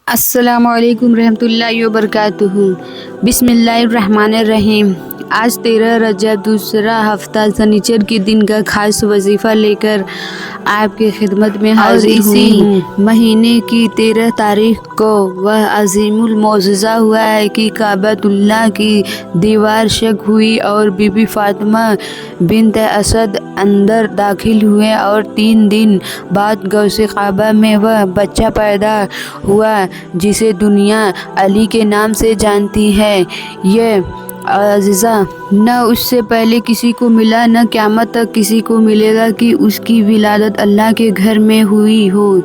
अस्सलामु अलैकुम रहमतुल्लाहि व बरकातुहू। बिस्मिल्लाहिर्रहमानिर्रहीम। आज 13 रजब दूसरा हफ्ता शनिचर के दिन का खास वजीफ़ा लेकर आपकी खिदमत में हाजिर हुई हूँ। महीने की 13 तारीख को वह अजीमुल मौजज़ा हुआ है कि काबतुल्लाह की दीवार शक हुई और बीबी फातिमा बिन्त असद अंदर दाखिल हुए और 3 दिन बाद गौसे काबा में वह बच्चा पैदा हुआ जिसे दुनिया अली के नाम से जानती है। ये अज़ीज़ा न उससे पहले किसी को मिला न क़यामत तक किसी को मिलेगा कि उसकी विलादत अल्लाह के घर में हुई हो।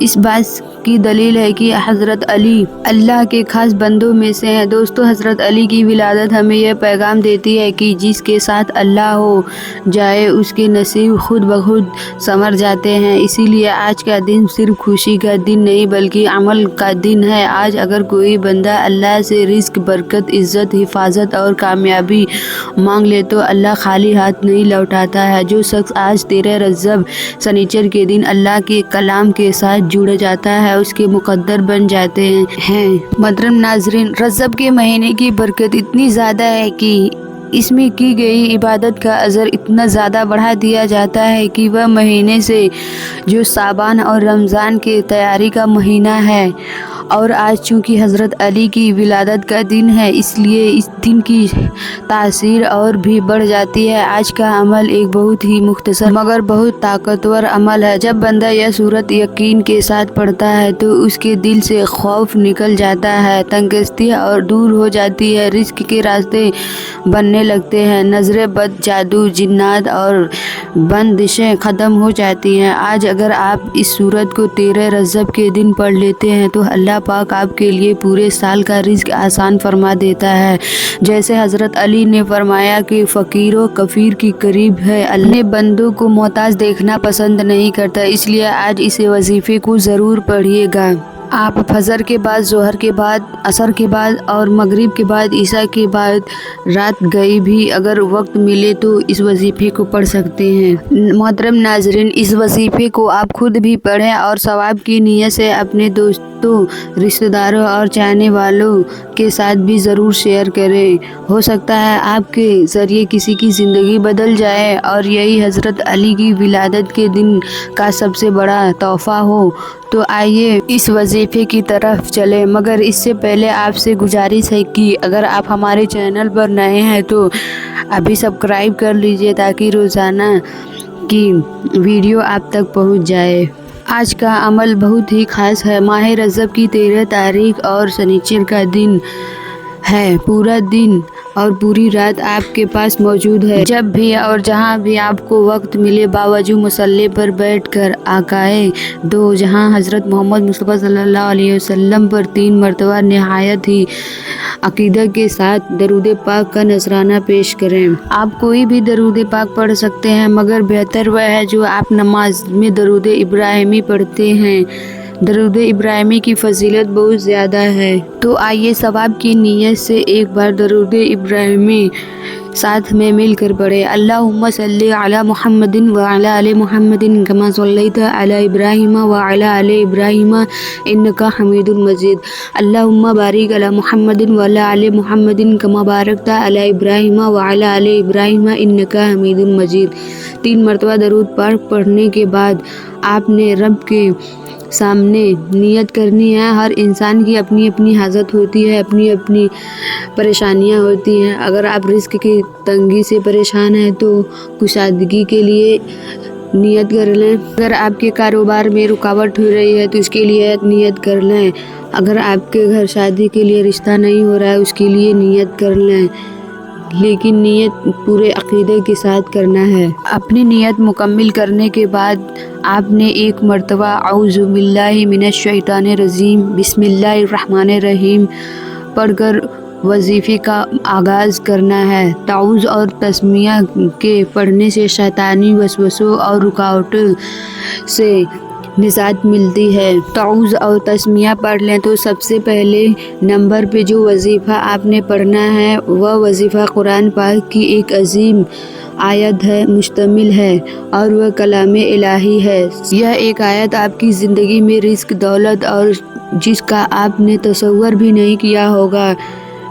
इस बात की दलील है कि हज़रत अली अल्लाह के ख़ास बंदों में से हैं। दोस्तों, हज़रत अली की विलादत हमें यह पैगाम देती है कि जिसके साथ अल्लाह हो जाए उसके नसीब खुद ब खुद संवर जाते हैं। इसीलिए आज का दिन सिर्फ खुशी का दिन नहीं बल्कि अमल का दिन है। आज अगर कोई बंदा अल्लाह से रिज़्क़, बरकत, इज़्ज़त, हिफाजत और कामयाबी मांग ले तो अल्लाह खाली हाथ नहीं लौटाता है। जो शख्स आज 13 रजब शनिचर के दिन अल्लाह के कलाम के साथ जुड़ जाता है उसके मुक़द्दर बन जाते हैं। मोहतरम नाज़रीन, रजब के महीने की बरकत इतनी ज़्यादा है कि इसमें की गई इबादत का अजर इतना ज़्यादा बढ़ा दिया जाता है कि वह महीने से जो साबान और रमज़ान के तैयारी का महीना है और आज चूँकि हज़रत अली की विलादत का दिन है इसलिए इस दिन की तासीर और भी बढ़ जाती है। आज का अमल एक बहुत ही मुख्तसर मगर बहुत ताकतवर अमल है। जब बंदा यह सूरत यकीन के साथ पढ़ता है तो उसके दिल से खौफ निकल जाता है, तंगदस्ती और दूर हो जाती है, रिज़्क़ के रास्ते बनने लगते हैं, नज़रें बद, जादू, जिन्नात और बंदिशें ख़त्म हो जाती हैं। आज अगर आप इस सूरत को 13 रजब के दिन पढ़ लेते हैं तो अल्लाह पाक आपके लिए पूरे साल का रिज़्क़ आसान फरमा देता है। जैसे हज़रत अली ने फरमाया कि फ़कीर व कफ़ीर की करीब है, अल्लाह बंदों को मोहताज देखना पसंद नहीं करता। इसलिए आज इस वजीफ़े को ज़रूर पढ़िएगा। आप फजर के बाद, ज़ोहर के बाद, असर के बाद और मगरिब के बाद, ईशा के बाद, रात गई भी अगर वक्त मिले तो इस वजीफ़े को पढ़ सकते हैं। मोहतरम नाज़रीन, इस वजीफ़े को आप खुद भी पढ़ें और सवाब की नीयत से अपने दोस्तों, रिश्तेदारों और चाहने वालों के साथ भी ज़रूर शेयर करें। हो सकता है आपके ज़रिए किसी की ज़िंदगी बदल जाए और यही हज़रत अली की विलादत के दिन का सबसे बड़ा तोहफ़ा हो। तो आइए इस वजीफ़े की तरफ चलें, मगर इससे पहले आपसे गुजारिश है कि अगर आप हमारे चैनल पर नए हैं तो अभी सब्सक्राइब कर लीजिए ताकि रोज़ाना की वीडियो आप तक पहुंच जाए। आज का अमल बहुत ही ख़ास है। माह रजब की 13 तारीख और शनिचर का दिन है। पूरा दिन और पूरी रात आपके पास मौजूद है। जब भी और जहाँ भी आपको वक्त मिले बावजूद मुसल्ले पर बैठकर आकाए दो जहाँ हज़रत मोहम्मद मुस्तफ़ा सल्लल्लाहु अलैहि वसल्लम पर 3 मरतबा नहायत ही अक़ीदत के साथ दरूद पाक का नजराना पेश करें। आप कोई भी दरूद पाक पढ़ सकते हैं मगर बेहतर वह है जो आप नमाज में दरूद इब्राहिमी पढ़ते हैं। दरूद इब्राहिमी की फ़जीलत बहुत ज़्यादा है। तो आइए सवाब की नीयत से एक बार दरूद इब्राहिमी साथ में मिलकर पढ़े। अल्लाहुम्मा सल्ली अला मुहम्मदिन व अला आले मुहम्मदिन कमा सल्लैता अला इब्राहिम व अला आले इब्राहिम इन्नका हमीदुल मजीद। अल्लाहुम्मा बारिक अला मुहम्मदिन व अला आले मुहम्मदिन कमा बारकता अला इब्राहिम व अला आले इब्राहिम इन्नका हमीदुल मजीद। 3 मरतबा दरूद पाक पढ़ने के बाद आपने रब के सामने नियत करनी है। हर इंसान की अपनी अपनी हाजत होती है, अपनी अपनी परेशानियां होती हैं। अगर आप रिज़्क़ की तंगी से परेशान हैं तो कुशादगी के लिए नियत कर लें। अगर आपके कारोबार में रुकावट हो रही है तो इसके लिए नियत कर लें। अगर आपके घर शादी के लिए रिश्ता नहीं हो रहा है उसके लिए नियत कर लें, लेकिन नियत पूरे अक़ीदे के साथ करना है। अपनी नियत मुकम्मिल करने के बाद आपने 1 मरतबा औज़ु बिल्लाहि मिनश शैतानिर रजीम बिस्मिल्लाहिर्रहमानिर्रहीम पढ़कर वजीफ़े का आगाज़ करना है। ताऊज़ और तस्मिया के पढ़ने से शैतानी वसवसों और रुकावटों से نجات ملتی ہے۔ تعوذ اور تسمیہ پڑھ لیں تو سب سے پہلے نمبر پہ جو وظیفہ آپ نے پڑھنا ہے وہ وظیفہ قرآن پاک کی ایک عظیم آیت ہے مشتمل ہے اور وہ کلام الہی ہے۔ یہ ایک آیت آپ کی زندگی میں رزق، دولت اور جس کا آپ نے تصور بھی نہیں کیا ہوگا،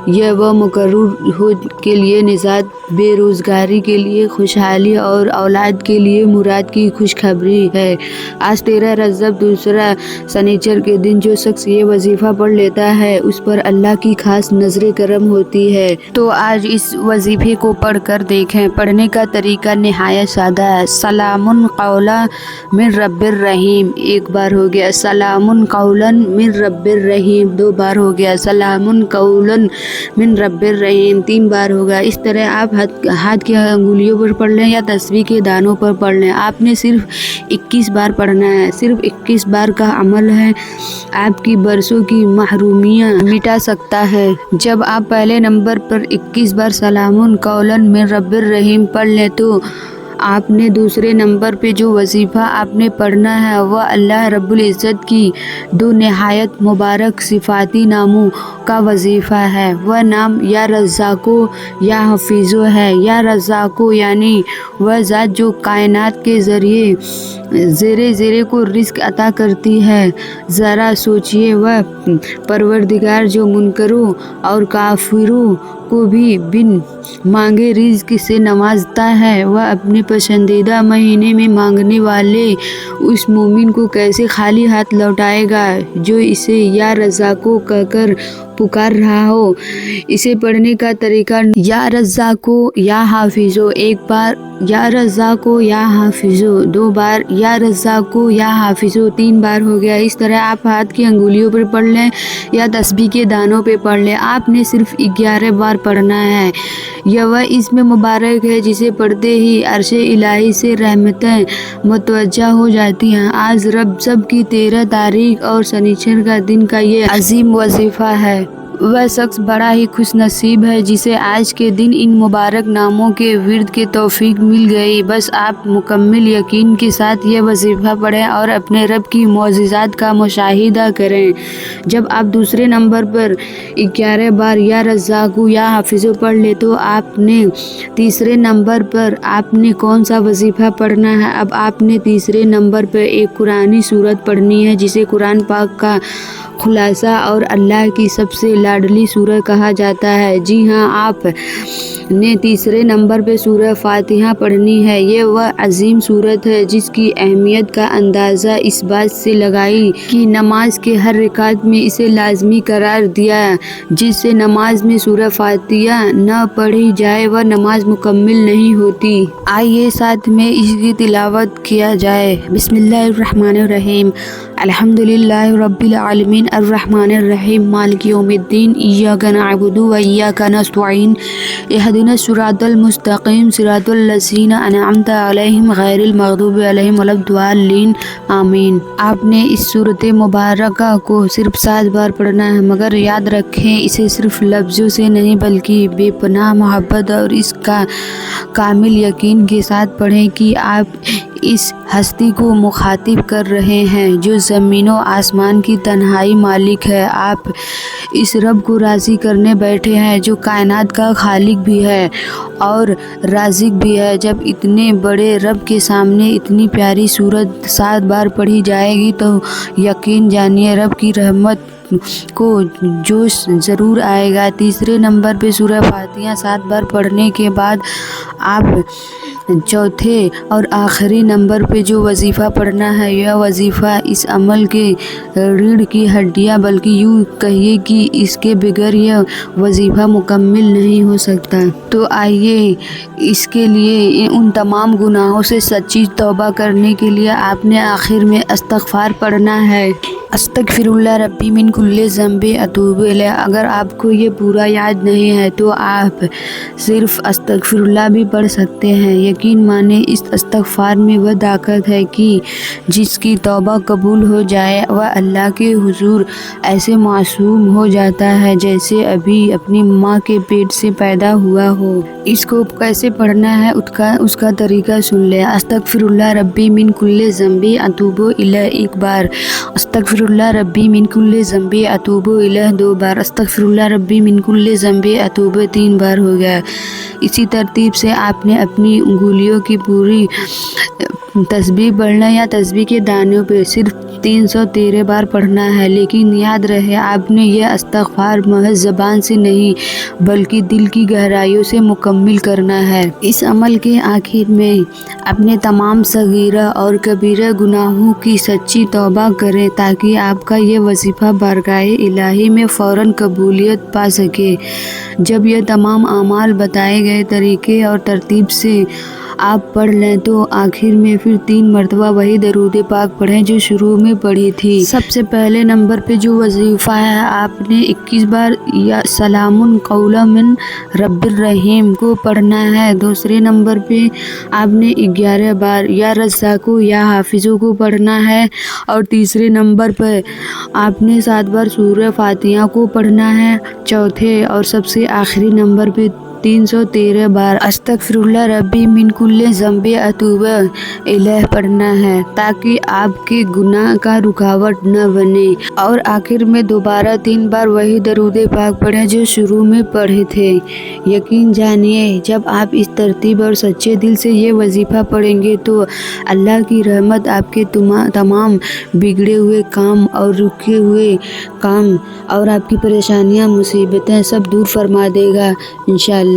یہ وہ مقرر ہو کے لیے نجات، بے روزگاری کے لیے خوشحالی اور اولاد کے لیے مراد کی خوشخبری ہے۔ آج 13 رجب دوسرا سنیچر کے دن جو شخص یہ وظیفہ پڑھ لیتا ہے اس پر اللہ کی خاص نظر کرم ہوتی ہے۔ تو آج اس وظیفے کو پڑھ کر دیکھیں۔ پڑھنے کا طریقہ نہایت سادہ ہے۔ سلام قولا من رب الرحیم، ایک بار ہو گیا۔ سلام قولا من رب الرحیم، 2 بار ہو گیا۔ سلام قولا من رب الرحیم، 3 بار ہوگا۔ اس طرح آپ ہاتھ کی انگلیوں پر پڑھ لیں یا تسبیح کے دانوں پر پڑھ لیں۔ آپ نے صرف 21 بار پڑھنا ہے۔ صرف 21 بار کا عمل ہے آپ کی برسوں کی محرومیاں مٹا سکتا ہے۔ جب آپ پہلے نمبر پر 21 بار سلام قولا من رب الرحیم پڑھ لیں تو آپ نے دوسرے نمبر پہ جو وظیفہ آپ نے پڑھنا ہے وہ اللہ رب العزت کی 2 نہایت مبارک صفاتی ناموں کا وظیفہ ہے۔ وہ نام یا رزاقو یا حفیظو ہے۔ یا رزاقو یعنی وہ ذات جو کائنات کے ذریعے زیرے کو رزق عطا کرتی ہے۔ ذرا سوچئے، وہ پروردگار جو منکروں اور کافروں کو بھی بن مانگے رزق سے نوازتا ہے، وہ اپنے پسندیدہ مہینے میں مانگنے والے اس مومن کو کیسے خالی ہاتھ لوٹائے گا جو اسے یا رزاقو کہہ کر پکار رہا ہو۔ اسے پڑھنے کا طریقہ یا رزاقو یا حافظو، 1 بار یا رزاقو یا حافظو، 2 بار یا رزاقو یا حافظو، 3 بار ہو گیا۔ اس طرح آپ ہاتھ کی انگلیوں پر پڑھ لیں یا تسبیح کے دانوں پہ پڑھ لیں۔ آپ نے صرف 11 بار پڑھنا ہے۔ یہ وہ اسم مبارک ہے جسے پڑھتے ہی عرش الہی سے رحمتیں متوجہ ہو جاتی ہیں۔ آج رجب کی 13 تاریخ اور سنیچر کا دن کا یہ عظیم وظیفہ ہے۔ وہ شخص بڑا ہی خوش نصیب ہے جسے آج کے دن ان مبارک ناموں کے ورد کی توفیق مل گئی۔ بس آپ مکمل یقین کے ساتھ یہ وظیفہ پڑھیں اور اپنے رب کی معجزات کا مشاہدہ کریں۔ جب آپ دوسرے نمبر پر 11 بار یا رزاقو یا حافظو پڑھ لیں تو آپ نے تیسرے نمبر پر آپ نے کون سا وظیفہ پڑھنا ہے؟ اب آپ نے تیسرے نمبر پر ایک قرآنی سورت پڑھنی ہے جسے قرآن پاک کا خلاصہ اور اللہ کی سب سے لاڈلی سورت کہا جاتا ہے۔ جی ہاں، آپ نے تیسرے نمبر پہ سورہ فاتحہ پڑھنی ہے۔ یہ وہ عظیم سورت ہے جس کی اہمیت کا اندازہ اس بات سے لگائی کہ نماز کے ہر رکعت میں اسے لازمی قرار دیا۔ جس سے نماز میں سورہ فاتحہ نہ پڑھی جائے وہ نماز مکمل نہیں ہوتی۔ آئیے ساتھ میں اس کی تلاوت کیا جائے۔ بسم اللہ الرحمن الرحیم۔ الحمدللہ رب العالمین الرحمن الرحیم مالک یوم الدین ایاک نعبد و ایاک نستعین اہدنا الصراط المستقیم صراط الذین انعمت علیہم غیر المغضوب علیہم ولا الضالین آمین۔ آپ نے اس سورت مبارکہ کو صرف 7 بار پڑھنا ہے، مگر یاد رکھیں اسے صرف لفظوں سے نہیں بلکہ بے پناہ محبت اور اس کا کامل یقین کے ساتھ پڑھیں کہ آپ اس ہستی کو مخاطب کر رہے ہیں جو زمین و آسمان کی تنہائی مالک ہے۔ آپ اس رب کو راضی کرنے بیٹھے ہیں جو کائنات کا خالق بھی ہے اور رازق بھی ہے۔ جب اتنے بڑے رب کے سامنے اتنی پیاری سورت 7 بار پڑھی جائے گی تو یقین جانیے رب کی رحمت کو جوش ضرور آئے گا۔ تیسرے نمبر پہ سورہ فاتحہ 7 بار پڑھنے کے بعد آپ چوتھے اور آخری نمبر پہ جو وظیفہ پڑھنا ہے یہ وظیفہ اس عمل کے ریڑھ کی ہڈیاں بلکہ یوں کہیے کہ اس کے بغیر یہ وظیفہ مکمل نہیں ہو سکتا۔ تو آئیے اس کے لیے ان تمام گناہوں سے سچی توبہ کرنے کے لیے آپ نے آخر میں استغفار پڑھنا ہے۔ استغفر اللہ ربی من कुल्ले ज़ंबि अतूबु इलैह। अगर आपको ये पूरा याद नहीं है तो आप सिर्फ अस्तगफिरुल्लाह भी पढ़ सकते हैं। यकीन माने इस इस्तग़फ़ार में वह ताकत है कि जिसकी तौबा कबूल हो जाए वह अल्लाह के हुजूर ऐसे मासूम हो जाता है जैसे अभी अपनी माँ के पेट से पैदा हुआ हो। इसको कैसे पढ़ना है उसका तरीका सुन ले। अस्तगफिरुल्लाह रब्बी मिन कुल्ले ज़ंबि अतूबु इलैह एक बार, अस्तगफिरुल्लाह रब्बी मिन कुल्ले ज़ंबि अतूबु इलैह 2 बार, अस्तगफिरुल्लाह रब्बी मिन कुल्ले ज़ंबि अतूबु 3 बार हो गया। इसी तरतीब से आपने अपनी उंगलियों की पूरी तस्बीह पढ़ना या तस्बीह के दानों पे सिर्फ 313 बार पढ़ना है। लेकिन याद रहे आपने यह इस्तग़फ़ार महज ज़बान से नहीं बल्कि दिल की गहराइयों से मुकम्मल करना है। इस अमल के आखिर में अपने तमाम सगीरा और कबीरा गुनाहों की सच्ची तौबा करें ताकि आपका ये वजीफ़ा बारगाहे इलाही में फ़ौरन कबूलियत पा सके। जब यह तमाम अमाल बताए गए तरीके और तरतीब से आप पढ़ लें तो आखिर में फिर 3 मरतबा वही दरूद पाक पढ़ें जो शुरू में पढ़ी थी। सबसे पहले नंबर पे जो वजीफ़ा है आपने 21 बार या सलामुन कौलन मिन रब्बिर रहीम को पढ़ना है। दूसरे नंबर पे आपने 11 बार या रज़्ज़ाक़ु या हाफिज़ु को पढ़ना है। और तीसरे नंबर पर आपने 7 बार सूरह फातिहा को पढ़ना है। चौथे और सबसे आखिरी नंबर पे 313 बार अस्तगफिरुल्लाह रब्बी मिन कुल्ले ज़ंबि अतूबु इलैह पढ़ना है ताकि आपके गुनाह का रुकावट न बने। और आखिर में दोबारा 3 बार वही दरूद पाक पढ़ें जो शुरू में पढ़े थे। यकीन जानिए जब आप इस तरतीब और सच्चे दिल से ये वजीफ़ा पढ़ेंगे तो अल्लाह की रहमत आपके तमाम बिगड़े हुए काम और रुके हुए काम और आपकी परेशानियाँ मुसीबतें सब दूर फरमा देगा इंशाअल्लाह।